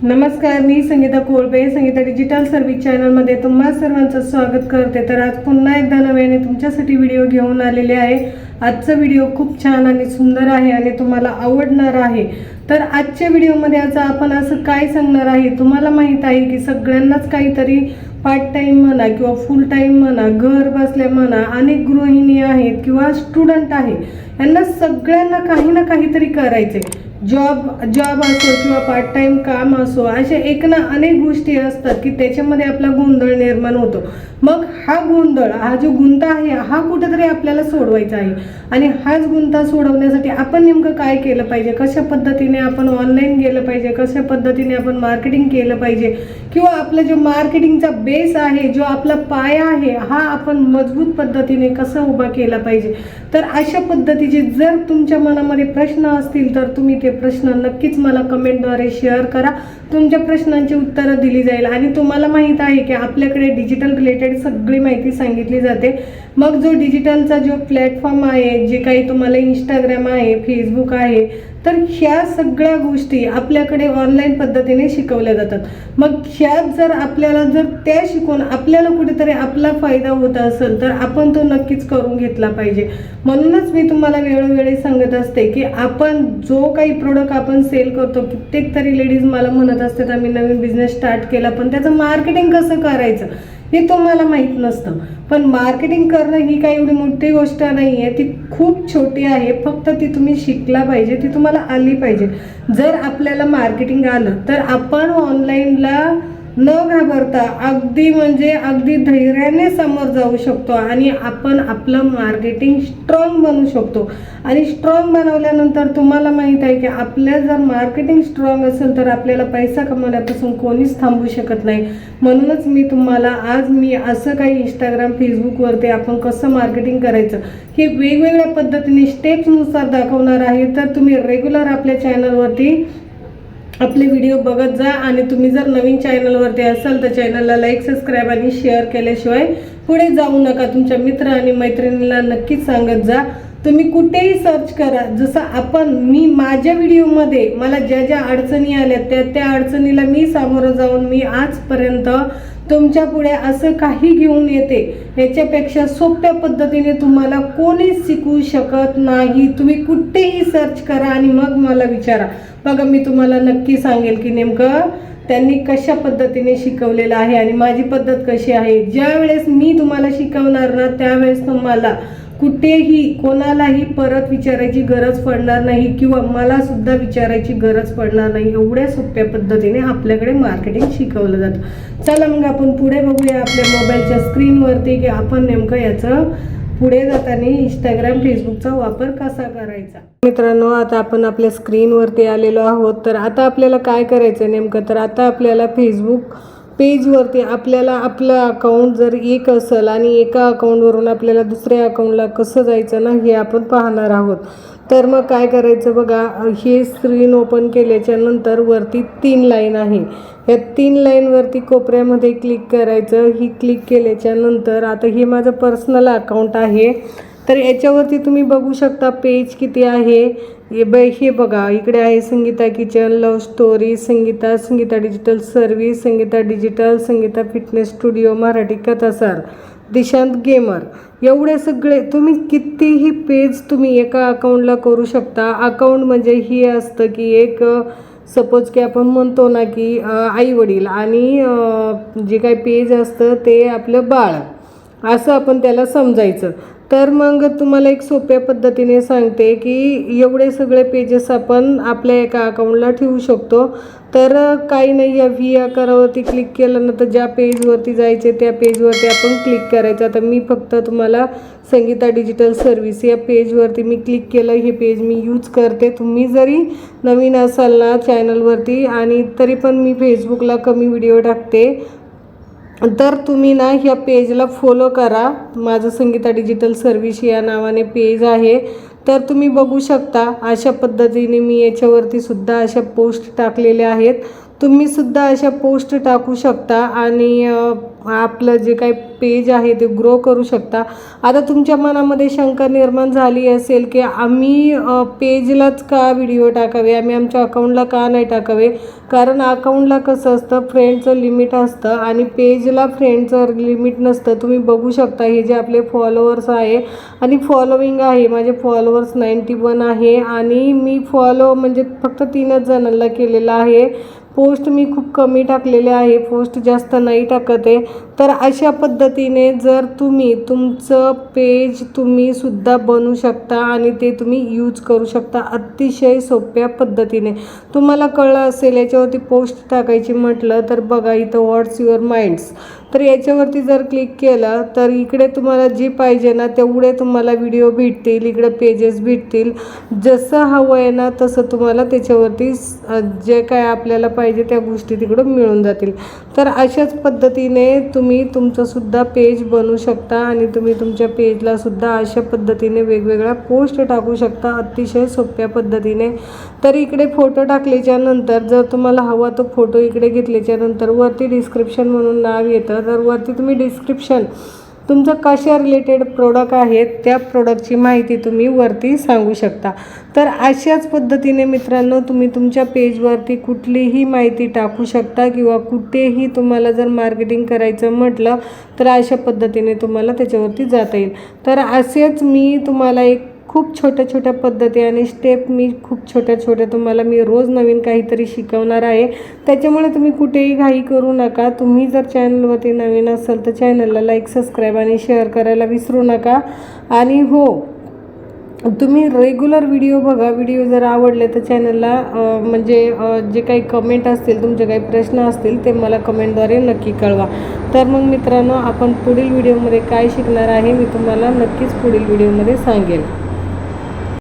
नमस्कार, मी संगीता कोळपे Sangeeta digital service चॅनलमध्ये तुम्हा सर्वांचं स्वागत करते। तर आज पुन्हा एकदा नव्याने तुमच्यासाठी व्हिडिओ घेऊन आलेले आहे। आजचा व्हिडिओ खूप छान आणि सुंदर आहे आणि तुम्हाला आवडणार आहे। तर आजच्या व्हिडिओमध्ये आज आपण असं काय सांगणार आहे, तुम्हाला माहित आहे की सगळ्यांनाच काहीतरी पार्ट टाइम म्हणा किंवा फुल टाइम म्हणा, घर बसल्या म्हणा, अनेक गृहिणी आहेत किंवा स्टुडंट आहे, यांना सगळ्यांना काही ना काहीतरी करायचे। जॉब असो किंवा पार्ट टाइम काम असो, अशा एक ना अनेक गोष्टी असतात की त्याच्यामध्ये आपला गोंधळ निर्माण होतो। मग हा गोंधळ, हा जो गुंता आहे, हा कुठेतरी आपल्याला सोडवायचा आहे। आणि हाच गुंता सोडवण्यासाठी आपण नेमकं काय केलं पाहिजे, कशा पद्धतीने आपण ऑनलाईन गेलं पाहिजे, कशा पद्धतीने आपण मार्केटिंग केलं पाहिजे, किंवा आपला जो मार्केटिंगचा बेस आहे, जो आपला पाया आहे, हा आपण मजबूत पद्धतीने कसा उभा केला पाहिजे। तर अशा पद्धतीचे जर तुमच्या मनामध्ये प्रश्न असतील तर तुम्ही ते प्रश्न नक्कीच मला कमेंटद्वारे शेअर करा। तुमच्या प्रश्नांची उत्तरं दिली जाईल। आणि तुम्हाला माहित आहे की आपल्याकडे डिजिटल रिलेटेड सगळी माहिती सांगितली जाते। मग जो डिजिटलचा जो प्लॅटफॉर्म आहे, जे काही तुम्हाला इंस्टाग्राम आहे, फेसबुक आहे, तर ह्या सगळ्या गोष्टी आपल्याकडे ऑनलाईन पद्धतीने शिकवल्या जातात। मग ह्यात जर आपल्याला त्या शिकून आपल्याला कुठेतरी आपला फायदा होत असेल तर आपण तो नक्कीच करून घेतला पाहिजे। म्हणूनच मी तुम्हाला वेळोवेळी सांगत असते की आपण जो काही प्रोडक्ट आपण सेल करतो, कित्येक तरी लेडीज मला म्हणत असतात आम्ही नवीन बिझनेस स्टार्ट केला पण त्याचं मार्केटिंग कसं करायचं हे तुम्हाला माहीत नसतं। पण मार्केटिंग करणं ही काही एवढी मोठी गोष्ट नाही आहे, ती खूप छोटी आहे। फक्त ती तुम्ही शिकला पाहिजे, ती तुम्हाला आली पाहिजे। जर आपल्याला मार्केटिंग आलं तर आपण ऑनलाईनला न घाबरता अगदी धैर्याने समोर जाऊ शकतो आणि आपण आपलं मार्केटिंग स्ट्रॉंग बनवू शकतो। आणि स्ट्रॉंग बनवल्यानंतर तुम्हाला माहित आहे की आपल्या जर मार्केटिंग स्ट्रॉंग असेल तर आपल्याला पैसा कमवण्यापासून कोणीच थांबवू शकत नाही। म्हणूनच मी तुम्हाला आज असं काही इंस्टाग्राम फेसबुकवरती आपण कसं मार्केटिंग करायचं हे वेगवेगळ्या पद्धतीने स्टेप्सनुसार दाखवणार आहे। तर तुम्ही रेग्युलर आपल्या चॅनलवरती आपले व्हिडिओ बघत जा। आणि तुम्ही जर नवीन चॅनलवरती असाल तर चॅनलला लाईक, सबस्क्राईब आणि शेअर केल्याशिवाय पुढे जाऊ नका। तुमच्या मित्र आणि मैत्रिणींना नक्कीच सांगत जा। तुम्ही कुठेही सर्च करा, जसं मी माझ्या व्हिडिओमध्ये मला ज्या ज्या अडचणी आल्या त्या अडचणीला मी सामोरं जाऊन मी आजपर्यंत तुमच्या पुढे असं काही घेऊन येते, याच्यापेक्षा सोप्या पद्धतीने तुम्हाला कोणीच शिकवू शकत नाही। तुम्ही कुठेही सर्च करा आणि मग मला विचारा, बघा मी तुम्हाला नक्की सांगेल की नेमकं त्यांनी कशा पद्धतीने शिकवलेलं आहे आणि माझी पद्धत कशी आहे। ज्या वेळेस मी तुम्हाला शिकवणार ना त्यावेळेस तुम्हाला कुठेही कोणालाही परत विचारायची गरज पडणार नाही किंवा मला सुद्धा विचारायची गरज पडणार नाही। एवढ्या सोप्या पद्धतीने आपल्याकडे मार्केटिंग शिकवलं जातं। चला मग आपण पुढे बघूया आपल्या मोबाईलच्या स्क्रीनवरती की आपण नेमकं याचं पुढे जाताना इंस्टाग्राम फेसबुकचा वापर कसा करायचा। मित्रांनो, आता आपण आपल्या स्क्रीनवरती आलेलो आहोत। तर आता आपल्याला काय करायचं नेमकं, तर आता आपल्याला फेसबुक पेजवरती आपल्याला आपलं अकाउंट जर एक असेल आणि एका अकाउंटवरून आपल्याला दुसऱ्या अकाउंटला कसं जायचं ना हे आपण पाहणार आहोत। तर मग काय करायचं बघा, हे स्क्रीन ओपन केल्याच्या नंतर वरती 3 लाईन आहे, या 3 लाईनवरती कोपऱ्यामध्ये क्लिक करायचं। ही क्लिक केल्याच्या नंतर आता हे माझं पर्सनल अकाउंट आहे, तर याच्यावरती तुम्ही बघू शकता पेज किती आहे। हे बघा, इकडे आहे Sangeeta kitchen, love story, Sangeeta digital service, Sangeeta digital, Sangeeta fitness studio, Marathi कथासार, दिशांत गेमर, एवढे सगळे तुम्ही कितीही पेज तुम्ही एका अकाउंटला करू शकता। अकाउंट म्हणजे हे असतं की एक सपोज की आपण म्हणतो ना की आई वडील आणि जे काही पेज असतं ते आपलं बाळ, असं आपण त्याला समजायचं। तर मग तुम्हाला एक सोप्या पद्धतीने सांगते की एवढे सगळे पेजेस आपण आपल्या एका अकाउंटला ठेवू शकतो। तर काही नाही, या व्ही आकारावरती क्लिक केल्यानंतर ज्या पेजवरती जायचे त्या पेजवरती आपण क्लिक करायचं। आता मी फक्त तुम्हाला संगीता डिजिटल सर्व्हिस या पेजवरती मी क्लिक केलं, हे पेज मी यूज करते। तुम्ही जरी नवीन असाल ना चॅनलवरती आणि तरी पण मी फेसबुकला कमी व्हिडिओ टाकते, तर तुम्ही ना ह्या पेजला फॉलो करा। माझं संगीता डिजिटल सर्व्हिस या नावाने पेज आहे। तर तुम्ही बघू शकता अशा पद्धतीने मी याच्यावरती सुद्धा अशा पोस्ट टाकलेल्या आहेत। तुम्हीसुद्धा अशा पोस्ट टाकू शकता आणि आपलं जे काही पेज आहे ते ग्रो करू शकता. आता तुमच्या मनामध्ये शंका निर्माण झाली असेल की आम्ही पेजलाच का व्हिडिओ टाकावे, आम्ही आमच्या अकाउंटला का नाही टाकावे. कारण अकाउंटला कसं असतं, फ्रेंडचं लिमिट असतं आणि पेजला फ्रेंडचं लिमिट नसतं. तुम्ही बघू शकता हे जे आपले फॉलोअर्स आहे आणि फॉलोविंग आहे, माझे फॉलोअर्स 91 आहे आणि मी फॉलो म्हणजे फक्त 3च जणांना केलेलं आहे. पोस्ट मी खूप कमी टाकलेले आहे, पोस्ट जास्त नाही टाकत आहे. तर अशा पद्धतीने जर तुम्ही तुमचं पेज तुम्ही सुद्धा बनवू शकता आणि ते तुम्ही यूज करू शकता अतिशय सोप्या पद्धतीने. तुम्हाला कळलं असेल याच्यावरती पोस्ट टाकायची म्हटलं तर बघा इथं व्हॉट्स युअर माइंड्स, तर याच्यावरती जर क्लिक केलं तर इकडे तुम्हाला जे पाहिजे ना तेवढे तुम्हाला व्हिडिओ भेटतील, इकडे पेजेस भेटतील. जसं हवं आहे ना तसं तुम्हाला त्याच्यावरती जे काय आपल्याला पाहिजे त्या गोष्टी तिकडं मिळून जातील. तर अशाच पद्धतीने तुम्ही तुमचंसुद्धा पेज बनवू शकता आणि तुम्ही तुमच्या पेजला सुद्धा अशा पद्धतीने वेगवेगळ्या पोस्ट टाकू शकता अतिशय सोप्या पद्धतीने. तर इकडे फोटो टाकल्याच्या नंतर जर तुम्हाला हवा तो फोटो इकडे घेतल्याच्या नंतर वरती डिस्क्रिप्शन म्हणून नाव येतं, तर वरती तुम्ही डिस्क्रिप्शन तुमचं कशा रिलेटेड प्रोडक्ट आहेत त्या प्रोडक्टची माहिती तुम्ही वरती सांगू शकता. तर अशाच पद्धतीने मित्रांनो तुम्ही तुमच्या पेजवरती कुठलीही माहिती टाकू शकता किंवा कुठेही तुम्हाला जर मार्केटिंग करायचं म्हटलं तर अशा पद्धतीने तुम्हाला त्याच्यावरती जाता येईल. तर असेच मी तुम्हाला एक खूप छोट्या पद्धती आणि स्टेप मी खूप छोट्या तुम्हाला मी रोज नवीन काहीतरी शिकवणार आहे. त्याच्यामुळे तुम्ही कुठेही घाई करू नका. तुम्ही जर चॅनलवरती नवीन असाल तर चॅनलला लाईक, सबस्क्राईब आणि शेअर करायला विसरू नका. आणि हो, तुम्ही रेग्युलर व्हिडिओ बघा. व्हिडिओ जर आवडले तर चॅनलला म्हणजे जे काही कमेंट असतील, तुमचे काही प्रश्न असतील ते मला कमेंटद्वारे नक्की कळवा. तर मग मित्रांनो आपण पुढील व्हिडिओमध्ये काय शिकणार आहे मी तुम्हाला नक्कीच पुढील व्हिडिओमध्ये सांगेन.